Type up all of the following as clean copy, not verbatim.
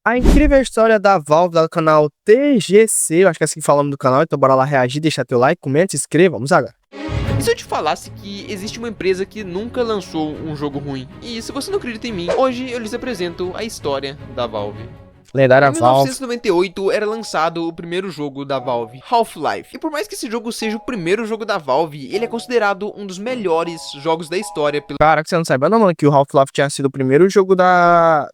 A incrível história da Valve, do canal TGC, eu acho que é assim que fala o nome do canal, então bora lá reagir, deixa teu like, comenta, se inscreva, vamos agora. E se eu te falasse que existe uma empresa que nunca lançou um jogo ruim? E se você não acredita em mim, hoje eu lhes apresento a história da Valve. Lendária Em Valve. 1998 era lançado o primeiro jogo da Valve, Half-Life. E por mais que esse jogo seja o primeiro jogo da Valve, ele é considerado um dos melhores jogos da história pelo Cara, que você não sabe, não, mano, que o Half-Life tinha sido o primeiro jogo da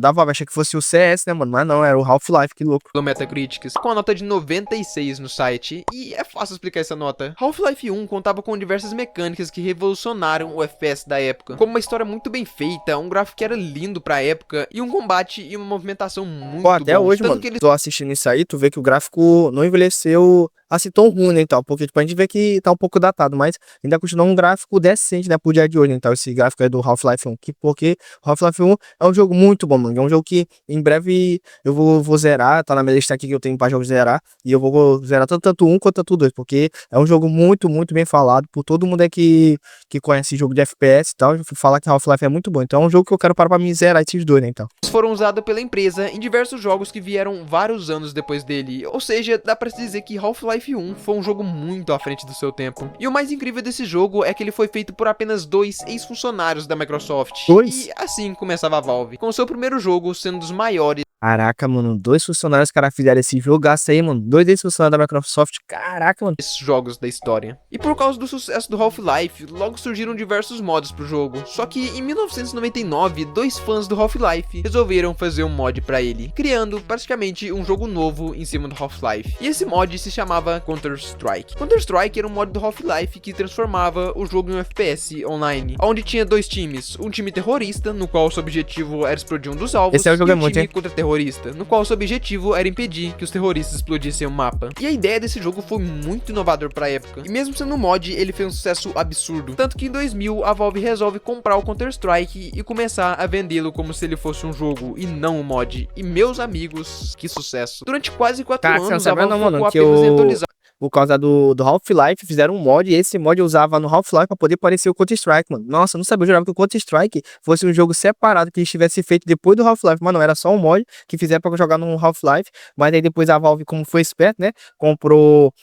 Valve. Achei que fosse o CS, né, mano? Mas não, era o Half-Life, que louco. Metacritic, com a nota de 96 no site. E é fácil explicar essa nota. Half-Life 1 contava com diversas mecânicas que revolucionaram o FPS da época, como uma história muito bem feita, um gráfico que era lindo pra época, e um combate e uma movimentação muito Pô, até bons. hoje, Tanto mano, que eles tô assistindo isso aí, tu vê que o gráfico não envelheceu assim tão ruim, né, então, porque, tipo, a gente vê que tá um pouco datado, mas ainda continua um gráfico decente, né, pro dia de hoje, então, esse gráfico aí do Half-Life 1, porque o Half-Life 1 é um jogo muito bom, mano, é um jogo que em breve eu vou zerar, tá na minha lista aqui que eu tenho pra jogos zerar, e eu vou zerar tanto um quanto tanto dois, porque é um jogo muito bem falado por todo mundo aí que conhece jogo de FPS e tal, fala que Half-Life é muito bom, então é um jogo que eu quero parar pra me zerar esses dois, né, então. foram usados pela empresa em diversos jogos que vieram vários anos depois dele, ou seja, dá pra se dizer que Half-Life 1 foi um jogo muito à frente do seu tempo. E o mais incrível desse jogo é que ele foi feito por apenas 2 ex-funcionários da Microsoft. Dois? E assim começava a Valve, com seu primeiro jogo sendo um dos maiores Caraca, mano, dois funcionários, cara, fizeram esse jogaço aí, mano. Dois ex-funcionários da Microsoft. Caraca, mano. jogos da história. E por causa do sucesso do Half-Life, logo surgiram diversos mods pro jogo. Só que em 1999, dois fãs do Half-Life resolveram fazer um mod pra ele, criando praticamente um jogo novo em cima do Half-Life. E esse mod se chamava Counter-Strike. Counter-Strike era um mod do Half-Life que transformava o jogo em um FPS online, onde tinha dois times, um time terrorista, no qual seu objetivo era explodir um dos alvos, Esse é o jogo e um muito, time hein? contra-terrorista, no qual seu objetivo era impedir que os terroristas explodissem o mapa. E a ideia desse jogo foi muito inovador pra época, e mesmo sendo um mod, ele fez um sucesso absurdo, tanto que em 2000 a Valve resolve comprar o Counter-Strike e começar a vendê-lo como se ele fosse um jogo e não um mod. E meus amigos, que sucesso! Durante quase 4 Cara, você não anos a sabe Valve não, mano, focou que apenas em atualizar por causa do Half-Life, fizeram um mod, e esse mod eu usava no Half-Life pra poder parecer o Counter-Strike, mano. Nossa, eu não sabia, eu jurava que o Counter-Strike fosse um jogo separado, que estivesse feito depois do Half-Life, mas não, era só um mod que fizeram pra jogar no Half-Life, mas aí depois a Valve, como foi esperto, né, comprou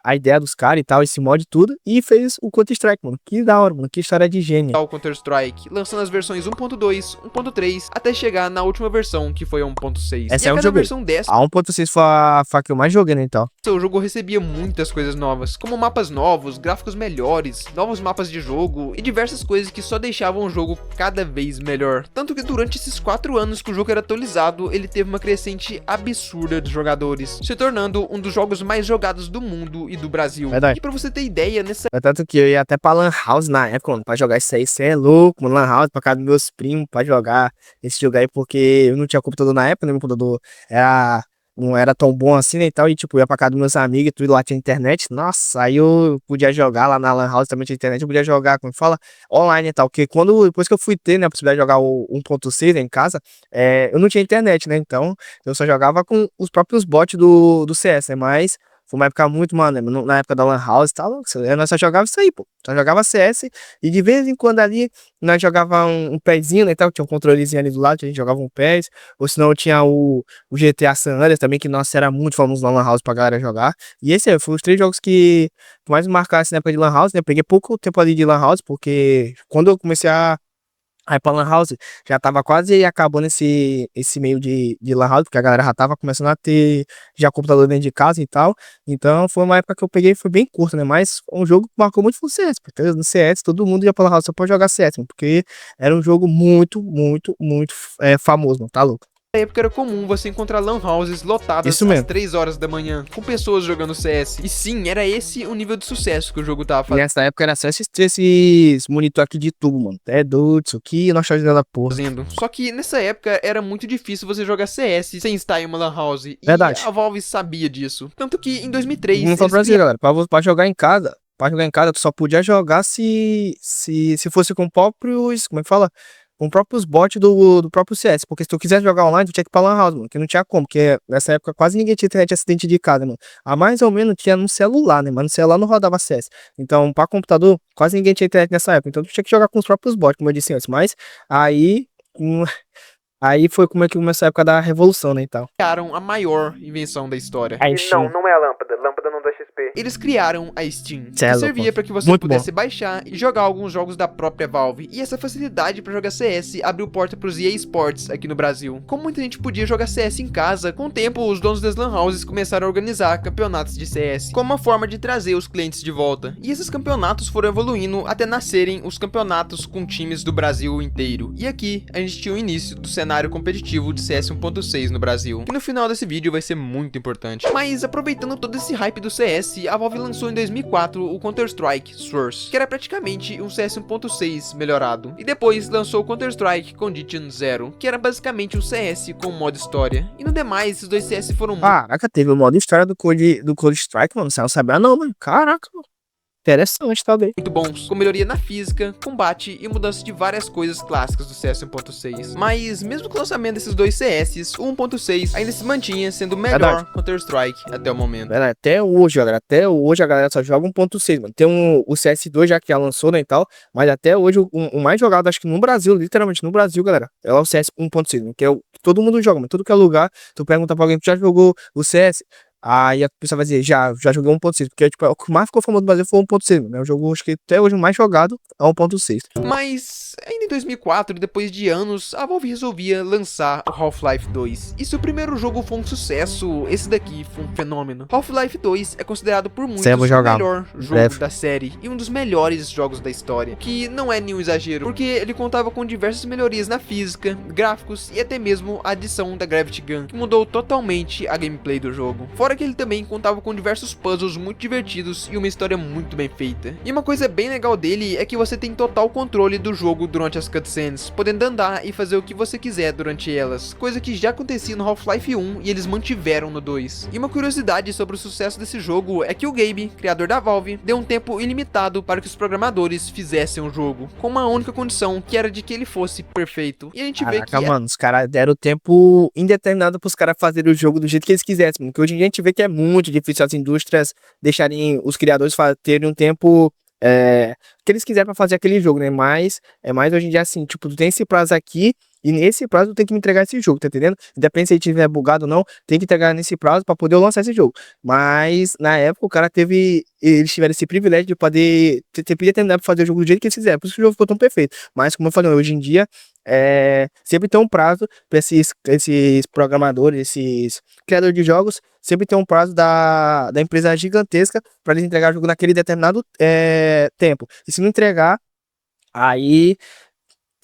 a ideia dos caras e tal, esse mod e tudo, e fez o Counter-Strike, mano. Que da hora, mano, que história de gênio. o Counter-Strike, lançando as versões 1.2, 1.3, até chegar na última versão, que foi a 1.6. Essa E é a um cada jogo. versão dessa, A 1.6 foi a que eu mais joguei, né, então. o jogo recebia muitas coisas novas, como mapas novos, gráficos melhores, novos mapas de jogo e diversas coisas que só deixavam o jogo cada vez melhor. Tanto que durante esses 4 anos que o jogo era atualizado, ele teve uma crescente absurda de jogadores, se tornando um dos jogos mais jogados do mundo e do Brasil. Verdade. E pra você ter ideia, nessa É tanto que eu ia até pra Lan House na época, mano, pra jogar isso aí. Cê é louco, mano. Lan House pra casa dos meus primos pra jogar esse jogo aí, porque eu não tinha computador na época, né? Meu computador não era tão bom assim, né? E tal. E tipo, eu ia pra casa dos meus amigos e tudo, lá tinha internet. Nossa, aí eu podia jogar lá na Lan House também tinha internet. Eu podia jogar, como fala, online e tal. Porque depois que eu fui ter, né, a possibilidade de jogar o 1.6 em casa, eu não tinha internet, né? Então eu só jogava com os próprios bots do CS, né? Mas. Foi uma época muito, mano, na época da Lan House e tal, nós só jogava isso aí, pô. Só jogava CS e de vez em quando ali nós jogava um pezinho, né, e tal, tinha um controlezinho ali do lado, a gente jogava um PES, ou senão tinha o GTA San Andreas também, que, nossa, era muito famoso na Lan House pra galera jogar. E esse aí, foi os 3 jogos que mais me marcaram assim, na época de Lan House, né, eu peguei pouco tempo ali de Lan House, porque quando eu comecei aí pra Lan House, já tava quase acabando esse meio de Lan House, porque a galera já tava começando a ter já computador dentro de casa e tal. Então foi uma época que eu peguei, foi bem curto, né? Mas um jogo que marcou muito foi o CS, porque no CS todo mundo ia pra Lan House só pra jogar CS, mano, porque era um jogo muito famoso, mano, tá louco. época era comum você encontrar lan houses lotadas Isso às mesmo. 3 horas da manhã, com pessoas jogando CS. E sim, era esse o nível de sucesso que o jogo tava E nessa época era só esses monitor aqui de tubo, mano. É doido, isso aqui, nós da porra. fazendo. Só que nessa época era muito difícil você jogar CS sem estar em uma lan house. E Verdade. a Valve sabia disso. Tanto que em 2003 Vamos falar eles pra você, galera. Pra jogar em casa. Pra jogar em casa, tu só podia jogar se fosse com próprios. Como é que fala? Com próprios bots do próprio CS. Porque se tu quisesse jogar online, tu tinha que ir pra Lan House, mano. Que não tinha como. Porque nessa época quase ninguém tinha internet acidente de casa, mano. A mais ou menos tinha no celular, né? Mas no celular não rodava CS. Então, pra computador, quase ninguém tinha internet nessa época. Então, tu tinha que jogar com os próprios bots, como eu disse antes. Mas aí. Aí foi como é que começou a época da revolução, né, e tal. Criaram a maior invenção da história. A Steam. Não é a lâmpada. Lâmpada não dá XP. Eles criaram a Steam, Cê é que louco. servia para que você Muito pudesse baixar e jogar alguns jogos da própria Valve. E essa facilidade para jogar CS abriu porta para os EA Sports aqui no Brasil. Como muita gente podia jogar CS em casa, com o tempo os donos das LAN houses começaram a organizar campeonatos de CS, como uma forma de trazer os clientes de volta. E esses campeonatos foram evoluindo até nascerem os campeonatos com times do Brasil inteiro. E aqui a gente tinha o início do cenário competitivo de CS 1.6 no Brasil, que no final desse vídeo vai ser muito importante. Mas aproveitando todo esse hype do CS, a Valve lançou em 2004 o Counter-Strike Source, que era praticamente um CS 1.6 melhorado. E depois lançou o Counter-Strike Condition Zero, que era basicamente um CS com modo história. E no demais, esses dois CS foram Caraca, teve o modo história do Cold Strike, mano. Você não sabia não, mano. Caraca, mano. Interessante, talvez. muito bons, com melhoria na física, combate e mudança de várias coisas clássicas do CS 1.6. Mas mesmo com o lançamento desses dois CS, o 1.6 ainda se mantinha sendo o melhor Verdade. Counter-Strike até o momento. Velho, até hoje, galera. Até hoje a galera só joga 1.6, mano. Tem o CS2 já que já lançou, né, e tal. Mas até hoje o mais jogado, acho que no Brasil, literalmente no Brasil, galera, é o CS 1.6, mano, que é o que todo mundo joga, mano. Todo que é lugar, tu pergunta pra alguém que já jogou o CS. Aí a pessoa vai dizer, já joguei 1.6, porque tipo, o que mais ficou famoso no Brasil foi o 1.6, né? O jogo, acho que até hoje o mais jogado é o 1.6. Mas ainda em 2004, depois de anos, a Valve resolvia lançar o Half-Life 2. E se o primeiro jogo foi um sucesso, esse daqui foi um fenômeno. Half-Life 2 é considerado por muitos eu vou o jogar. melhor jogo Breve. da série e um dos melhores jogos da história, que não é nenhum exagero, porque ele contava com diversas melhorias na física, gráficos e até mesmo a adição da Gravity Gun, que mudou totalmente a gameplay do jogo. Fora que ele também contava com diversos puzzles muito divertidos e uma história muito bem feita. E uma coisa bem legal dele é que você tem total controle do jogo durante as cutscenes, podendo andar e fazer o que você quiser durante elas, coisa que já acontecia no Half-Life 1 e eles mantiveram no 2. E uma curiosidade sobre o sucesso desse jogo é que o Gabe, criador da Valve, deu um tempo ilimitado para que os programadores fizessem o jogo, com uma única condição, que era de que ele fosse perfeito. E a gente vê Caraca, que mano, os caras deram tempo indeterminado pros caras fazerem o jogo do jeito que eles quisessem, mano. Porque hoje em dia a gente vê que é muito difícil as indústrias deixarem os criadores terem um tempo que eles quiserem pra fazer aquele jogo, né? Mas é mais hoje em dia assim, tipo, tu tem esse prazo aqui e nesse prazo tu tem que me entregar esse jogo, tá entendendo? Independente se ele tiver bugado ou não, tem que entregar nesse prazo pra poder eu lançar esse jogo. Mas na época o cara eles tiveram esse privilégio de poder ter determinado pra fazer o jogo do jeito que eles fizeram, por isso que o jogo ficou tão perfeito. Mas como eu falei, hoje em dia sempre tem um prazo pra esses programadores, esses criadores de jogos, sempre tem um prazo da empresa gigantesca pra eles entregar o jogo naquele determinado tempo. E se não entregar, aí,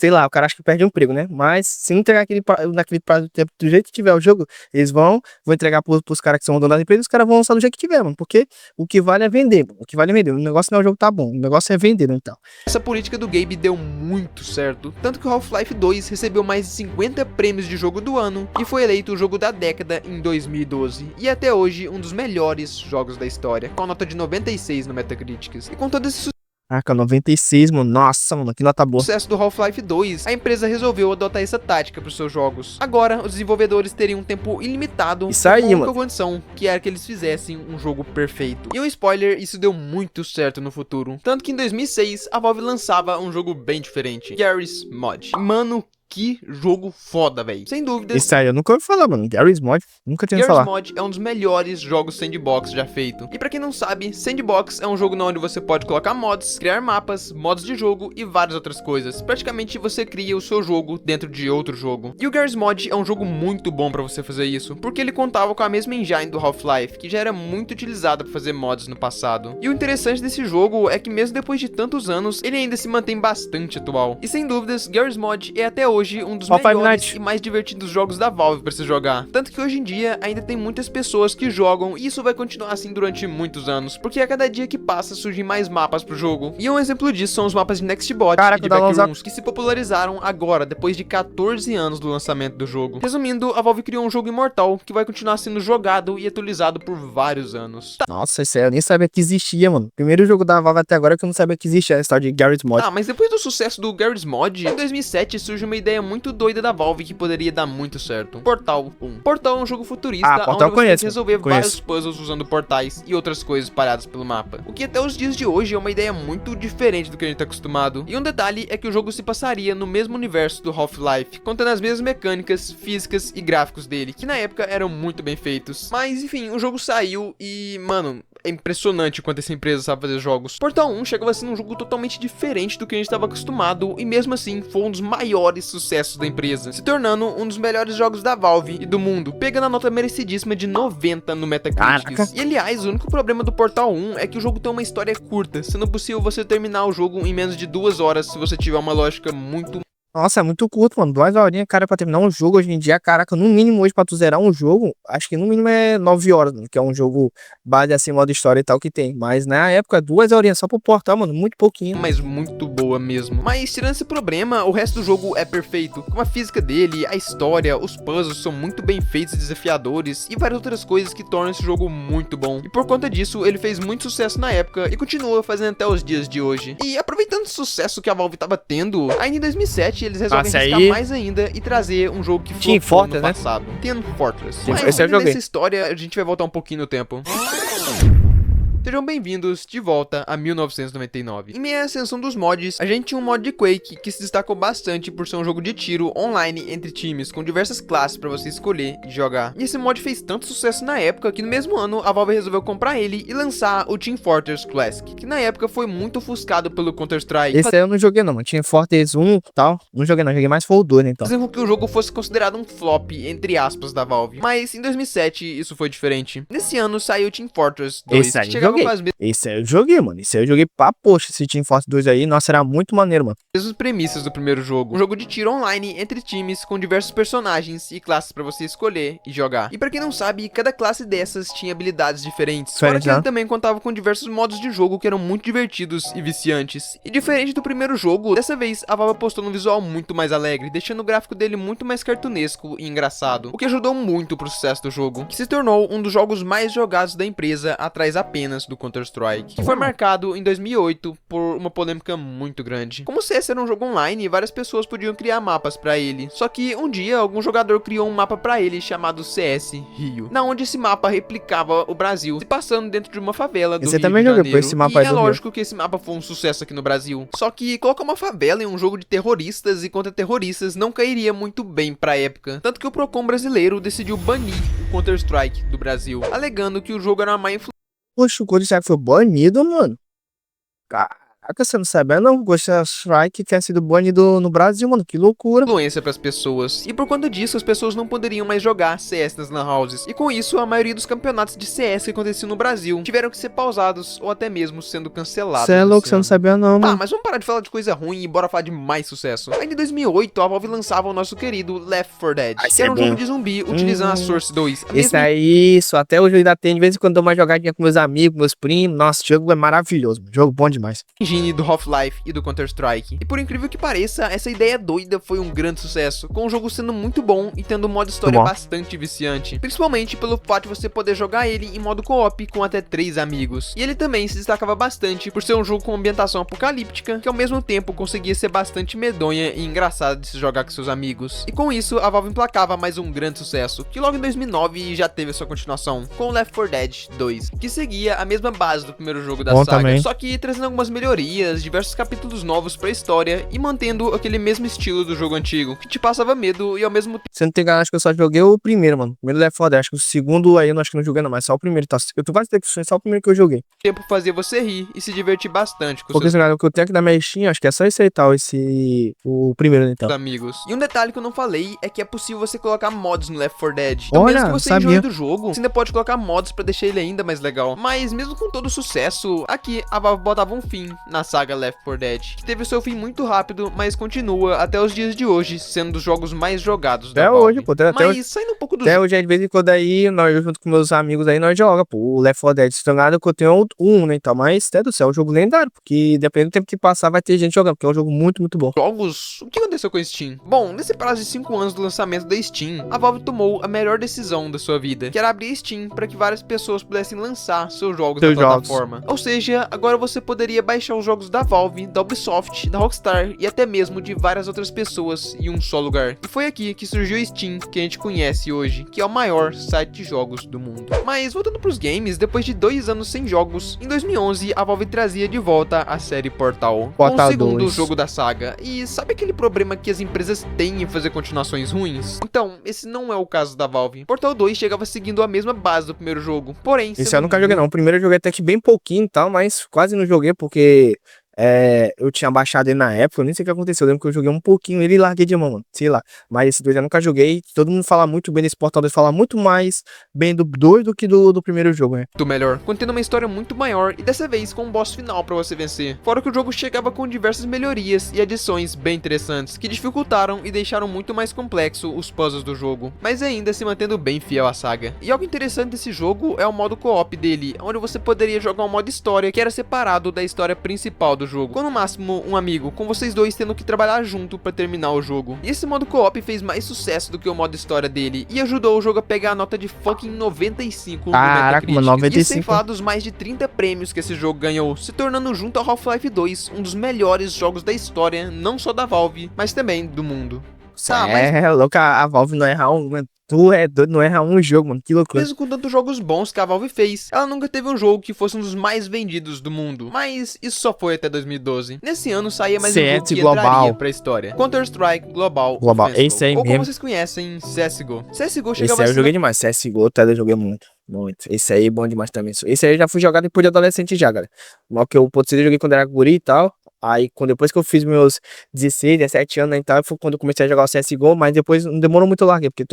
sei lá, o cara acha que perde o emprego, né? Mas se não entregar naquele prazo do tempo, do jeito que tiver o jogo, eles vão entregar pros caras que são donos da empresa, os caras vão lançar do jeito que tiver, mano. Porque o que vale é vender, mano. O que vale é vender. O negócio não é o jogo tá bom, o negócio é vender, né, então. essa política do Gabe deu muito certo, tanto que o Half-Life 2 recebeu mais de 50 prêmios de jogo do ano e foi eleito o jogo da década em 2012, e até hoje um dos melhores jogos da história, com a nota de 96 no Metacritic. E com todo esse Caraca, 96, mano. Nossa, mano, que nota boa. sucesso do Half-Life 2, a empresa resolveu adotar essa tática para os seus jogos. Agora, os desenvolvedores teriam um tempo ilimitado Isso aí, com uma mano. condição, que era que eles fizessem um jogo perfeito. E um spoiler, isso deu muito certo no futuro. Tanto que em 2006, a Valve lançava um jogo bem diferente, Garry's Mod. Mano, que jogo foda, velho. Sem dúvidas, Isso aí, eu nunca ouvi falar, mano. Garry's Mod, nunca tinha ouvido Garry's falar. Mod é um dos melhores jogos sandbox já feito. E pra quem não sabe, sandbox é um jogo onde você pode colocar mods, criar mapas, modos de jogo e várias outras coisas. Praticamente você cria o seu jogo dentro de outro jogo. E o Garry's Mod é um jogo muito bom pra você fazer isso, porque ele contava com a mesma engine do Half-Life, que já era muito utilizada pra fazer mods no passado. E o interessante desse jogo é que mesmo depois de tantos anos, ele ainda se mantém bastante atual. E sem dúvidas, Garry's Mod é até hoje um dos Half-Life melhores Night. e mais divertidos jogos da Valve pra se jogar. Tanto que hoje em dia ainda tem muitas pessoas que jogam, e isso vai continuar assim durante muitos anos, porque a cada dia que passa surgem mais mapas pro jogo. E um exemplo disso são os mapas de Nextbot Caraca, e de dá pra usar- Backrooms, que se popularizaram agora, depois de 14 anos do lançamento do jogo. Resumindo, a Valve criou um jogo imortal que vai continuar sendo jogado e atualizado por vários anos. Nossa, isso aí eu nem sabia que existia, mano. Primeiro jogo da Valve até agora que eu não sabia que existia, essa história de Garry's Mod. Ah, mas depois do sucesso do Garry's Mod, em 2007 surge uma ideia ideia muito doida da Valve que poderia dar muito certo. Portal 1. Portal é um jogo futurista Portal onde você tem conheço, que resolver conheço. vários puzzles usando portais e outras coisas espalhadas pelo mapa. O que até os dias de hoje é uma ideia muito diferente do que a gente tá acostumado. E um detalhe é que o jogo se passaria no mesmo universo do Half-Life, contando as mesmas mecânicas, físicas e gráficos dele, que na época eram muito bem feitos. Mas enfim, o jogo saiu e, mano, é impressionante quanto essa empresa sabe fazer jogos. Portal 1 chegava a ser um jogo totalmente diferente do que a gente estava acostumado e mesmo assim foi um dos maiores sucessos da empresa, se tornando um dos melhores jogos da Valve e do mundo, pegando a nota merecidíssima de 90 no Metacritic. Caraca. E aliás, o único problema do Portal 1 é que o jogo tem uma história curta, sendo possível você terminar o jogo em menos de 2 horas se você tiver uma lógica muito... Nossa, é muito curto, mano. 2 horinhas, cara, pra terminar um jogo hoje em dia, caraca, no mínimo hoje pra tu zerar um jogo, acho que no mínimo é 9 horas, mano, que é um jogo base assim, modo história e tal que tem. Mas na época, 2 horinhas só pro portal, mano, muito pouquinho. mas muito boa mesmo. Mas tirando esse problema, o resto do jogo é perfeito. Como a física dele, a história, os puzzles são muito bem feitos e desafiadores e várias outras coisas que tornam esse jogo muito bom. E por conta disso, ele fez muito sucesso na época e continua fazendo até os dias de hoje. E aproveitando o sucesso que a Valve tava tendo, ainda em 2007 eles resolvem Nossa, arriscar aí- mais ainda e trazer um jogo que Team flopou Fortress, no né? passado. Team Fortress. Sim, Mas esse eu joguei. nessa história, a gente vai voltar um pouquinho no tempo. Sejam bem-vindos de volta a 1999. Em meio à ascensão dos mods, a gente tinha um mod de Quake que se destacou bastante por ser um jogo de tiro online entre times, com diversas classes pra você escolher e jogar. E esse mod fez tanto sucesso na época que no mesmo ano a Valve resolveu comprar ele e lançar o Team Fortress Classic, que na época foi muito ofuscado pelo Counter-Strike, Esse aí eu não joguei não, mano. Tinha Fortress 1 e tal. Não joguei não, joguei mais foi o 2, né, então. fazendo com que o jogo fosse considerado um flop, entre aspas, da Valve. Mas em 2007 isso foi diferente. Nesse ano saiu o Team Fortress 2, Esse aí que eu chegava joguei. com as Esse aí eu joguei, mano. Esse aí eu joguei pra poxa, esse Team Fortress 2 aí. Nossa, era muito maneiro, mano. mesmas premissas do primeiro jogo. Um jogo de tiro online entre times com diversos personagens e classes pra você escolher e jogar. E pra quem não sabe, cada classe dessas tinha habilidades diferentes. Fora Diferente, que ele né? também contava com diversos modos de jogo que eram muito divertidos e viciantes. E diferente do primeiro jogo, dessa vez a Valve apostou num visual muito mais alegre, deixando o gráfico dele muito mais cartunesco e engraçado, o que ajudou muito pro sucesso do jogo, que se tornou um dos jogos mais jogados da empresa, atrás apenas do Counter-Strike, que foi marcado em 2008 por uma polêmica muito grande. Como o CS era um jogo online, várias pessoas podiam criar mapas pra ele, só que um dia algum jogador criou um mapa pra ele chamado CS Rio, na onde esse mapa replicava o Brasil, se passando dentro de uma favela do Esse eu Rio também de joguei, Janeiro. pô, esse mapa E aí é do Rio. lógico que esse mapa foi um sucesso aqui no Brasil, só que colocar uma favela em um jogo de terroristas e contra terroristas não cairia muito bem pra época, tanto que o Procon brasileiro decidiu banir o Counter-Strike do Brasil, alegando que o jogo era uma má Poxa, o Counter-Strike foi banido, mano. Caraca, você não sabia não? O Counter-Strike tinha sido banido no Brasil, mano. Que loucura. influência para as pessoas, e por conta disso as pessoas não poderiam mais jogar CS nas lan houses, e com isso a maioria dos campeonatos de CS que aconteciam no Brasil tiveram que ser pausados ou até mesmo sendo cancelados. Você é louco, esse você não ano. sabia não, Tá, mano. mas vamos parar de falar de coisa ruim e bora falar de mais sucesso. Ainda em 2008, a Valve lançava o nosso querido Left 4 Dead, Ai, que era um isso é jogo bom. de zumbi utilizando a Source 2. a Esse mesma aí, isso. Até hoje eu ainda tenho. De vez em quando eu dou uma jogadinha com meus amigos, meus primos. Nossa, o jogo é maravilhoso, mano. Jogo bom demais. engine do Half-Life e do Counter-Strike. E por incrível que pareça, essa ideia doida foi um grande sucesso, com o jogo sendo muito bom e tendo um modo história Muito bom. bastante viciante, principalmente pelo fato de você poder jogar ele em modo co-op com até 3 amigos. E ele também se destacava bastante por ser um jogo com ambientação apocalíptica, que ao mesmo tempo conseguia ser bastante medonha e engraçada de se jogar com seus amigos. E com isso, a Valve emplacava mais um grande sucesso, que logo em 2009 já teve a sua continuação, com Left 4 Dead 2, que seguia a mesma base do primeiro jogo da Bom saga, também. só que trazendo algumas melhorias, diversos capítulos novos pra história e mantendo aquele mesmo estilo do jogo antigo, que te passava medo e ao mesmo Se eu não tem enganado, acho que eu só joguei o primeiro, mano. O primeiro Left 4 Dead. Acho que o segundo aí eu não acho que não joguei não, mas só o primeiro. Tá? Eu tô quase ter que só o primeiro que eu joguei. tempo fazia você rir e se divertir bastante com Porque seus o que eu tenho aqui na minha listinha, acho que é só esse aí tal, o primeiro, né, então. amigos. E um detalhe que eu não falei é que é possível você colocar mods no Left 4 Dead. Então Olha, mesmo que você sabia. enjoe do jogo, você ainda pode colocar mods pra deixar ele ainda mais legal. Mas mesmo com todo o sucesso, aqui a Valve botava um fim na saga Left 4 Dead, que teve o seu fim muito rápido, mas continua até os dias de hoje sendo um dos jogos mais jogados da Até Valve. hoje, pô. Até Mas hoje. saindo um pouco do Até hoje, de vez em quando aí, nós junto com meus amigos aí, nós joga, pô, o Left 4 Dead. Se não nada, que eu tenho um, né, então, mas, até do céu, é um jogo lendário, porque dependendo do tempo que passar, vai ter gente jogando, porque é um jogo muito, muito bom. jogos, o que aconteceu com a Steam? Bom, nesse prazo de 5 anos do lançamento da Steam, a Valve tomou a melhor decisão da sua vida, que era abrir a Steam para que várias pessoas pudessem lançar seus jogos Seus na jogos. plataforma. Ou seja, agora você poderia baixar os jogos da Valve, da Ubisoft, da Rockstar e até mesmo de várias outras pessoas em um só lugar. E foi aqui que surgiu o Steam, que a gente conhece hoje, que é o maior site de jogos do mundo. Mas voltando pros games, depois de 2 anos sem jogos, em 2011 a Valve trazia de volta a série Portal, com o segundo 2. jogo da saga. E sabe aquele problema que as empresas têm em fazer continuações ruins? Então, esse não é o caso da Valve. Portal 2 chegava seguindo a mesma base do primeiro jogo, porém... Esse eu nunca joguei não, o primeiro eu joguei até que bem pouquinho e tal, mas quase não joguei porque eu tinha baixado ele na época, eu nem sei o que aconteceu, eu lembro que eu joguei um pouquinho ele e larguei de mão, mano, sei lá. Mas esse 2 eu nunca joguei, todo mundo fala muito bem desse Portal 2, fala muito mais bem do 2 do que do primeiro jogo, né? Do melhor, contendo uma história muito maior e dessa vez com um boss final pra você vencer. Fora que o jogo chegava com diversas melhorias e adições bem interessantes, que dificultaram e deixaram muito mais complexo os puzzles do jogo, mas ainda se mantendo bem fiel à saga. E algo interessante desse jogo é o modo co-op dele, onde você poderia jogar um modo história que era separado da história principal do jogo, com no máximo um amigo, com vocês dois tendo que trabalhar junto pra terminar o jogo. E esse modo co-op fez mais sucesso do que o modo história dele, e ajudou o jogo a pegar a nota de fucking 95 no Caraca, mano, 95. E sem falar dos mais de 30 prêmios que esse jogo ganhou, se tornando junto ao Half-Life 2 um dos melhores jogos da história, não só da Valve, mas também do mundo. É louco, a Valve não erra um, mano. Tu é doido, não erra um jogo, mano, que loucura. Mesmo com tantos jogos bons que a Valve fez, ela nunca teve um jogo que fosse um dos mais vendidos do mundo. Mas isso só foi até 2012. Nesse ano saía mais um jogo que entraria pra história: Counter-Strike Global Offensive, esse aí ou como mesmo. vocês conhecem, CSGO. CSGO Esse chegava aí a eu joguei demais, CSGO, eu joguei muito. Esse aí é bom demais também. Esse aí eu já fui jogar depois de adolescente já, galera. Mal que eu joguei quando era guri e tal. Aí, depois que eu fiz meus 16, 17 anos, né, então, foi quando eu comecei a jogar o CSGO, mas depois não demorou muito larguei, porque tu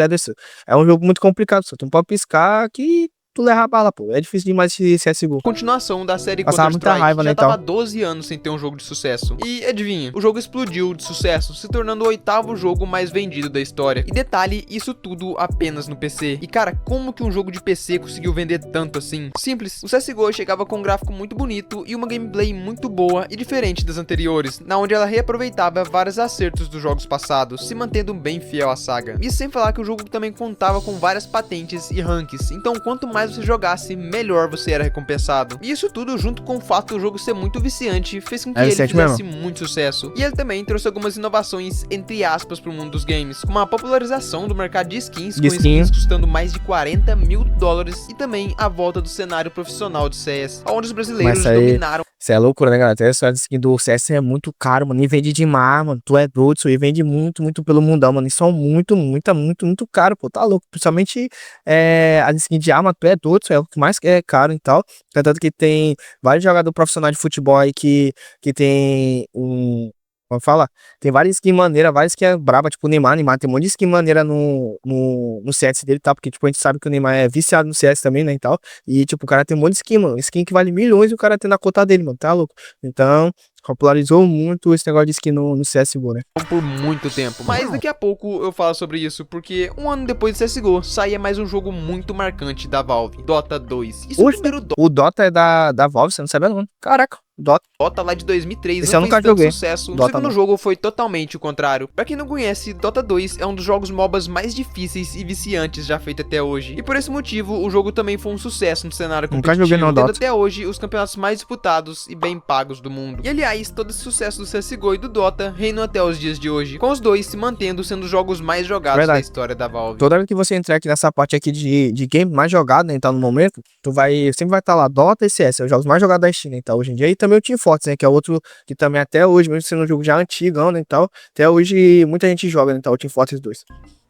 é um jogo muito complicado, só tu não pode piscar que tu leva a bala, pô. É difícil demais esse CSGO. Continuação da série Passava muita Counter-Strike, raiva, já né, tava há então. 12 anos sem ter um jogo de sucesso. E adivinha, o jogo explodiu de sucesso, se tornando o 8º jogo mais vendido da história. E detalhe, isso tudo apenas no PC. E cara, como que um jogo de PC conseguiu vender tanto assim? Simples, o CSGO chegava com um gráfico muito bonito e uma gameplay muito boa e diferente das anteriores, na onde ela reaproveitava vários acertos dos jogos passados, se mantendo bem fiel à saga. E sem falar que o jogo também contava com várias patentes e ranks, então quanto mais você jogasse, melhor você era recompensado. E isso tudo, junto com o fato do jogo ser muito viciante, fez com que ele fizesse muito sucesso. E ele também trouxe algumas inovações, entre aspas, pro mundo dos games, como a popularização do mercado de skins, com skins custando mais de $40 mil, e também a volta do cenário profissional de CS, onde os brasileiros dominaram. Isso é loucura, né, galera? Até essa skin do CS é muito caro, mano, e vende demais, mano. Tu é doido, isso aí vende muito, muito pelo mundão, mano. Isso é muito caro, pô, tá louco. Principalmente as skins de arma, tu é doido, isso é o que mais é caro e tal. Tanto que tem vários jogadores profissionais de futebol aí que tem como fala? Tem várias skins maneiras, várias que é braba, tipo o Neymar tem um monte de skin maneira no CS dele, tá? Porque, tipo, a gente sabe que o Neymar é viciado no CS também, né, e tal. E, tipo, o cara tem um monte de skin, mano. Skin que vale milhões e o cara tem na conta dele, mano, tá louco? Então, popularizou muito esse negócio de skin no CSGO, né? Por muito tempo. Mas daqui a pouco eu falo sobre isso, porque um ano depois de CSGO, saía mais um jogo muito marcante da Valve, Dota 2. Isso o Dota é da Valve, você não sabia não? Caraca. Dota lá de 2003 esse não eu fez nunca tanto joguei. sucesso. No Dota segundo não. jogo foi totalmente o contrário. Pra quem não conhece, Dota 2 é um dos jogos MOBAs mais difíceis e viciantes já feito até hoje. E por esse motivo, o jogo também foi um sucesso no cenário competitivo, nunca joguei não, tendo Dota. até hoje os campeonatos mais disputados e bem pagos do mundo. E aliás, todo esse sucesso do CSGO e do Dota reinam até os dias de hoje, com os dois se mantendo sendo os jogos mais jogados da história da Valve. Toda vez que você entrar aqui nessa parte aqui de game mais jogado, né, então no momento, sempre vai estar lá Dota e CS, os jogos mais jogados da Steam, né, então hoje em dia. E também o Team Fortress, né, que é outro que também até hoje, mesmo sendo um jogo já antigão, né, e tal, até hoje muita gente joga, né, então o Team Fortress 2.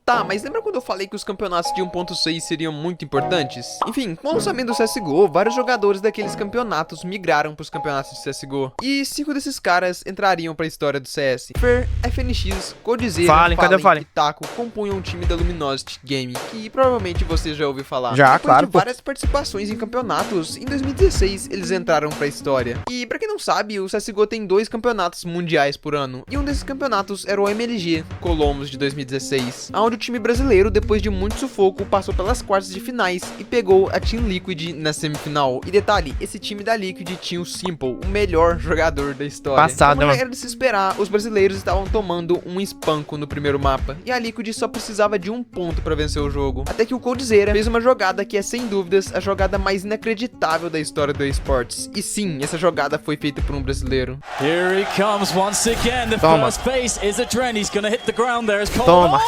Tá, mas lembra quando eu falei que os campeonatos de 1.6 seriam muito importantes? Enfim, com o lançamento do CSGO, vários jogadores daqueles campeonatos migraram pros campeonatos de CSGO. E 5 desses caras entrariam pra história do CS. Fer, FNX, Codizera, Fallen e Taco compunham o time da Luminosity Gaming, que provavelmente você já ouviu falar. Já, depois claro. De várias participações em campeonatos, em 2016 eles entraram pra história. E pra quem não sabe, o CSGO tem 2 campeonatos mundiais por ano. E um desses campeonatos era o MLG Columbus de 2016, onde futuro time brasileiro, depois de muito sufoco, passou pelas quartas de finais e pegou a Team Liquid na semifinal. E detalhe, esse time da Liquid tinha o Simple, o melhor jogador da história. Passado, Como mano. era de se esperar, os brasileiros estavam tomando um espanco no primeiro mapa, e a Liquid só precisava de um ponto para vencer o jogo. Até que o Coldzera fez uma jogada que é sem dúvidas a jogada mais inacreditável da história do esportes. E sim, essa jogada foi feita por um brasileiro. Here he comes once again. The Toma. first base is a Dren. He's gonna hit the ground there. As Cole. Toma.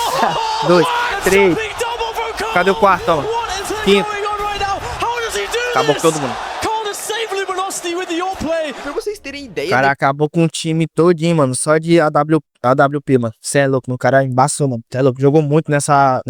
Oh, 2, what a 3. big double for Cole. Cadê o quarto? Toma. What is Quinto. going on right now? How does he do Acabou com this? todo mundo. Cole has saved Luminosity with your play. Pra vocês terem ideia, Cara, acabou com o time todinho, mano. Só de AWP, mano. Cê é louco, o cara embaçou, mano. Cê é louco. Jogou muito nessa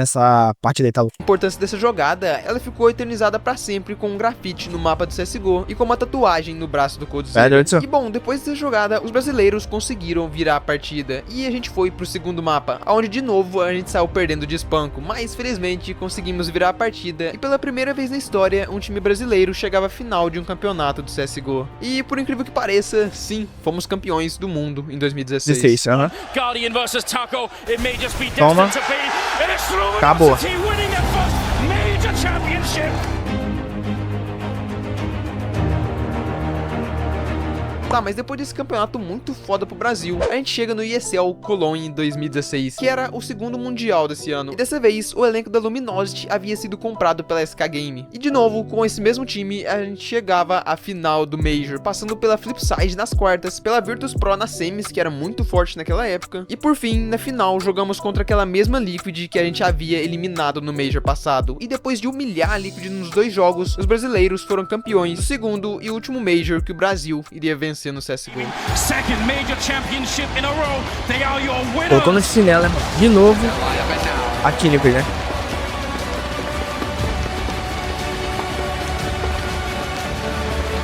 parte dele, tá louco. a importância dessa jogada, ela ficou eternizada pra sempre com um grafite no mapa do CSGO e com uma tatuagem no braço do Coldzera. Velho, isso. E bom, depois dessa jogada, os brasileiros conseguiram virar a partida e a gente foi pro segundo mapa, onde de novo a gente saiu perdendo de espanco, mas felizmente conseguimos virar a partida e pela primeira vez na história, um time brasileiro chegava à final de um campeonato do CSGO. E por incrível que pareça, sim, fomos campeões do mundo em 2016. 16, aham. Guardian versus Taco. It may just be Toma. destined to be. And it's Luminosity Acabou. winning their first major championship. Tá, mas depois desse campeonato muito foda pro Brasil, a gente chega no ESL Cologne em 2016, que era o segundo mundial desse ano. E dessa vez, o elenco da Luminosity havia sido comprado pela SK Game. E de novo, com esse mesmo time, a gente chegava à final do Major, passando pela Flipside nas quartas, pela Virtus Pro nas semis, que era muito forte naquela época. E por fim, na final, jogamos contra aquela mesma Liquid que a gente havia eliminado no Major passado. E depois de humilhar a Liquid nos dois jogos, os brasileiros foram campeões do segundo e último Major que o Brasil iria vencer no CSGO. Second major championship in a row. They are your winners. Colocou no chinelo, né, mano? De novo. A Liquid, né?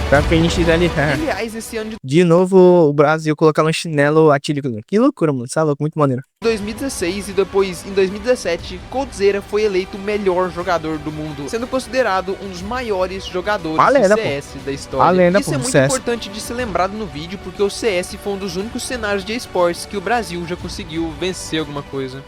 Pra finish ali. Aliás, esse ano de De novo, o Brasil colocar no chinelo a Liquid. Que loucura, mano. Isso é louco, muito maneiro. 2016 e depois em 2017, Coldzera foi eleito o melhor jogador do mundo, sendo considerado um dos maiores jogadores A lenda, de CS da história. A lenda, Isso pô, é do muito CS. importante de ser lembrado no vídeo, porque o CS foi um dos únicos cenários de esportes que o Brasil já conseguiu vencer alguma coisa.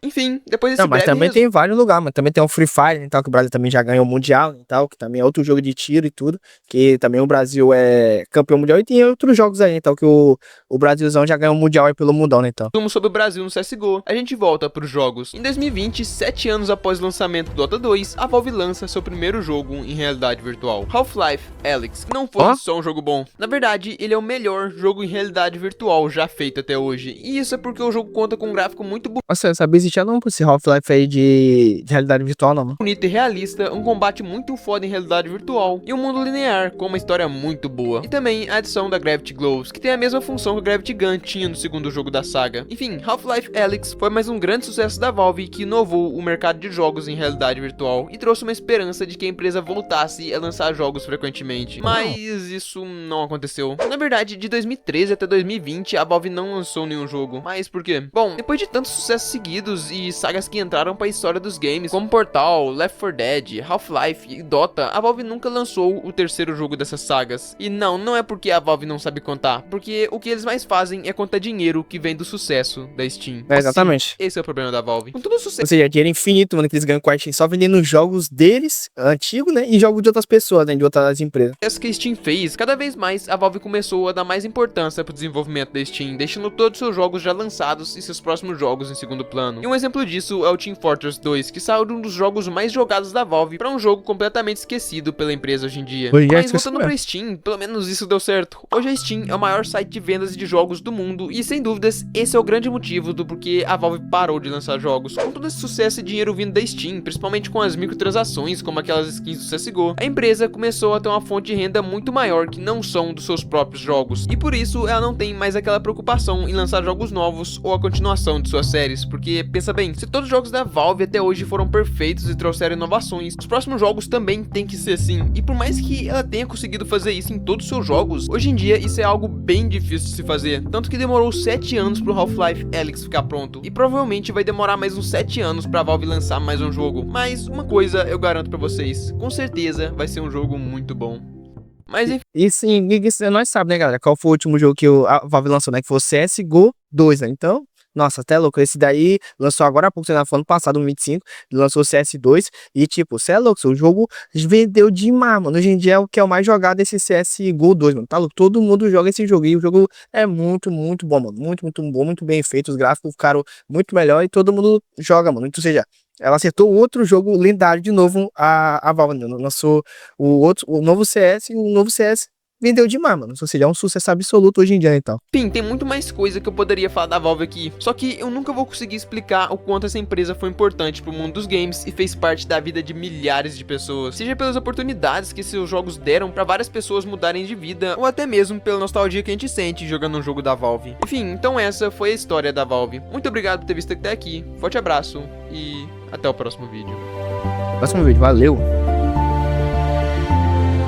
Enfim, depois desse Não, mas breve também tem vários lugares, mano. Também tem o Free Fire e tal, que o Brasil também já ganhou o Mundial e tal, que também é outro jogo de tiro e tudo. Que também o Brasil é campeão mundial e tem outros jogos aí, então, que o Brasilzão já ganhou o Mundial aí pelo mundão, né, então. resumo sobre o Brasil no CSGO, a gente volta pros jogos. Em 2020, 7 anos após o lançamento do Dota 2, a Valve lança seu primeiro jogo em realidade virtual, Half-Life: Alyx, que não foi Ó. só um jogo bom. Na verdade, ele é o melhor jogo em realidade virtual já feito até hoje. E isso é porque o jogo conta com um gráfico muito Nossa, eu sabia existir não por esse Half-Life aí de realidade virtual, não, mano. bonito e realista, um combate muito foda em realidade virtual e um mundo linear com uma história muito boa. E também a adição da Gravity Glows, que tem a mesma função que a Gravity Gun tinha no segundo jogo da saga. Enfim, Half-Life: Alyx foi mais um grande sucesso da Valve que inovou o mercado de jogos em realidade virtual e trouxe uma esperança de que a empresa voltasse a lançar jogos frequentemente. Mas isso não aconteceu. Na verdade, de 2013 até 2020, a Valve não lançou nenhum jogo. Mas por quê? Bom, depois de tantos sucessos seguidos e sagas que entraram para a história dos games, como Portal, Left 4 Dead, Half-Life e Dota, a Valve nunca lançou o terceiro jogo dessas sagas. E não é porque a Valve não sabe contar, porque o que eles mais fazem é contar dinheiro que vem do sucesso da Steam. É, exatamente. Sim, esse é o problema da Valve. Com todo o sucesso Ou seja, dinheiro infinito, mano, que eles ganham com a Steam só vendendo jogos deles, antigos, né, e jogos de outras pessoas, né, de outras empresas. que a Steam fez, cada vez mais a Valve começou a dar mais importância pro desenvolvimento da Steam, deixando todos seus jogos já lançados e seus próximos jogos em segundo plano. E um exemplo disso é o Team Fortress 2, que saiu de um dos jogos mais jogados da Valve para um jogo completamente esquecido pela empresa hoje em dia. Hoje em dia é Mas voltando esquecido pra Steam, pelo menos isso deu certo. Hoje a Steam é o maior site de vendas de jogos do mundo e sem dúvidas esse é o grande motivo do porquê a Valve parou de lançar jogos. Com todo esse sucesso e dinheiro vindo da Steam, principalmente com as microtransações como aquelas skins do CSGO, a empresa começou a ter uma fonte de renda muito maior que não são dos seus próprios jogos. E por isso ela não tem mais aquela preocupação em lançar jogos novos ou a continuação de suas séries, porque pensa bem, se todos os jogos da Valve até hoje foram perfeitos e trouxeram inovações, os próximos jogos também tem que ser assim. E por mais que ela tenha conseguido fazer isso em todos os seus jogos, hoje em dia isso é algo bem difícil de se fazer, tanto que demorou 7 anos pro Half-Life: Alyx ficar pronto, e provavelmente vai demorar mais uns 7 anos pra Valve lançar mais um jogo. Mas uma coisa eu garanto pra vocês, com certeza vai ser um jogo muito bom. Mas enfim, E sim, nós sabemos, né, galera, qual foi o último jogo que a Valve lançou, né, que foi o CSGO 2, né, então, Nossa, até louco. Esse daí lançou agora há pouco, no ano passado, no 25, lançou o CS2. E tipo, cê é louco, o jogo vendeu demais, mano. Hoje em dia é o que é o mais jogado esse CSGO 2, mano. Tá louco? Todo mundo joga esse jogo. E o jogo é muito, muito bom, mano. Muito, muito bom, muito bem feito. Os gráficos ficaram muito melhor e todo mundo joga, mano. Então, ou seja, ela acertou outro jogo lendário de novo, a Valve, né? Lançou o novo CS e o novo CS vendeu demais, mano. Ou seja, é um sucesso absoluto hoje em dia, então. Enfim, tem muito mais coisa que eu poderia falar da Valve aqui, só que eu nunca vou conseguir explicar o quanto essa empresa foi importante pro mundo dos games e fez parte da vida de milhares de pessoas, seja pelas oportunidades que seus jogos deram pra várias pessoas mudarem de vida, ou até mesmo pela nostalgia que a gente sente jogando um jogo da Valve. Enfim, então essa foi a história da Valve. Muito obrigado por ter visto até aqui, forte abraço e até o próximo vídeo. Próximo vídeo, valeu.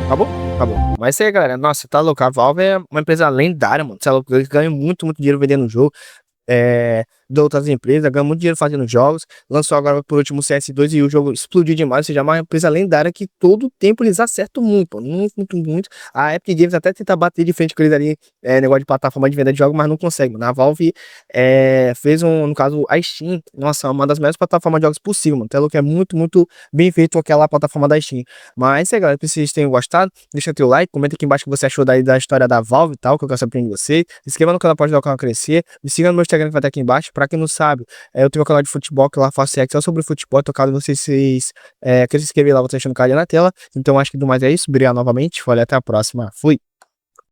Acabou? Acabou. Mas isso aí, galera. Nossa, tá louco. A Valve é uma empresa lendária, mano. Você é louco. Eles ganham muito, muito dinheiro vendendo jogo. De outras empresas, ganham muito dinheiro fazendo jogos. Lançou agora por último o CS2 e o jogo explodiu demais. Ou seja, é uma empresa lendária que todo tempo eles acertam muito, pô, muito, muito, muito. A Epic Games até tenta bater de frente com eles ali, negócio de plataforma de venda de jogos, mas não consegue, mano. A Valve fez no caso, a Steam, nossa, uma das melhores plataformas de jogos possível, mano. Pelo que é muito, muito bem feito aquela plataforma da Steam. Mas é, galera, se vocês tenham gostado, deixa teu like, comenta aqui embaixo o que você achou da história da Valve e tal, que eu quero saber de você. Se inscreva no canal para ajudar o canal a crescer. Me siga no meu Instagram que vai estar aqui embaixo. Pra quem não sabe, eu tenho um canal de futebol que lá faço react só sobre futebol. Então, caso vocês queiram se inscrever lá, vou estar deixando o card na tela. Então, acho que do mais é isso. Obrigado novamente. Valeu, até a próxima. Fui.